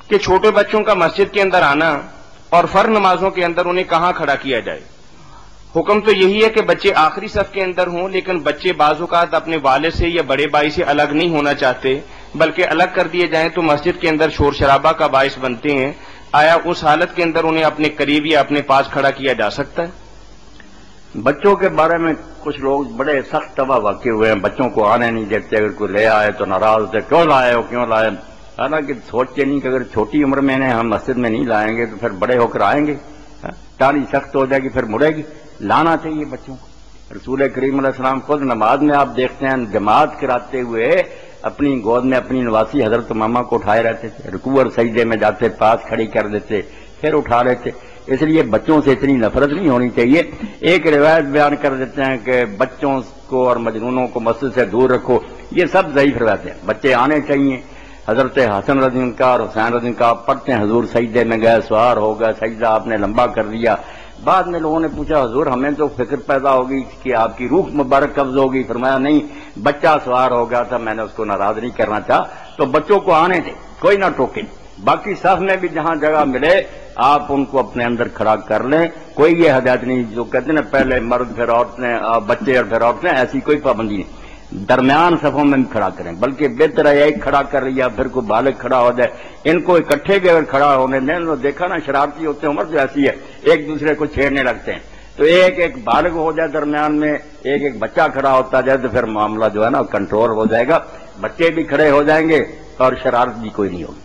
کہ چھوٹے بچوں کا مسجد کے اندر آنا اور فرض نمازوں کے اندر انہیں کہاں کھڑا کیا جائے. حکم تو یہی ہے کہ بچے آخری صف کے اندر ہوں، لیکن بچے بعض اوقات اپنے والد سے یا بڑے بھائی سے الگ نہیں ہونا چاہتے، بلکہ الگ کر دیے جائیں تو مسجد کے اندر شور شرابہ کا باعث بنتے ہیں. آیا اس حالت کے اندر انہیں اپنے قریب یا اپنے پاس کھڑا کیا جا سکتا ہے؟ بچوں کے بارے میں کچھ لوگ بڑے سخت طبع واقع ہوئے ہیں، بچوں کو آنے نہیں دیتے، اگر کوئی لے آئے تو ناراض ہوتے، کیوں لائے ہو کیوں لائے. حالانکہ سوچتے نہیں کہ اگر چھوٹی عمر میں انہیں ہم مسجد میں نہیں لائیں گے تو پھر بڑے ہو کر آئیں گے، ٹانی سخت ہو جائے گی، پھر مڑے گی. لانا چاہیے بچوں کو. رسول کریم علیہ السلام خود نماز میں آپ دیکھتے ہیں جماعت کراتے ہوئے اپنی گود میں اپنی نواسی حضرت ماما کو اٹھائے رہتے تھے، رکوع اور سجدے میں جاتے پاس کھڑی کر دیتے پھر اٹھا لیتے. اس لیے بچوں سے اتنی نفرت نہیں ہونی چاہیے. ایک روایت بیان کر دیتے ہیں کہ بچوں کو اور مجنونوں کو مسجد سے دور رکھو، یہ سب ضعیف روایتیں ہیں. بچے آنے چاہیے. حضرت حسن رضی اللہ عنہ اور حسین رضی اللہ عنہ پڑھتے ہیں حضور سجدے میں گئے، سوار ہو گئے، سجدہ آپ نے لمبا کر دیا. بعد میں لوگوں نے پوچھا حضور ہمیں تو فکر پیدا ہوگی کہ آپ کی روح مبارک قبض ہوگی. فرمایا نہیں، بچہ سوار ہو گیا تھا، میں نے اس کو ناراض نہیں کرنا چاہا. تو بچوں کو آنے دیں، کوئی نہ ٹوکے. باقی صف میں بھی جہاں جگہ ملے آپ ان کو اپنے اندر کھڑا کر لیں. کوئی یہ ہدایت نہیں جو کہتے ہیں نا پہلے مرد پھر عورتیں، بچے اور پھر عورتیں، ایسی کوئی پابندی نہیں. درمیان صفوں میں بھی کھڑا کریں، بلکہ بہتر ہے ایک کھڑا کر لیا پھر کوئی بالغ کھڑا ہو جائے. ان کو اکٹھے بھی اگر کھڑا ہونے دیں تو دیکھا نا شرارتی ہوتے ہیں، عمر جو ایسی ہے ایک دوسرے کو چھیڑنے لگتے ہیں. تو ایک ایک بالغ ہو جائے درمیان میں، ایک ایک بچہ کھڑا ہوتا جائے تو پھر معاملہ جو ہے نا کنٹرول ہو جائے گا. بچے بھی کھڑے ہو جائیں گے اور شرارت بھی کوئی نہیں ہوگی.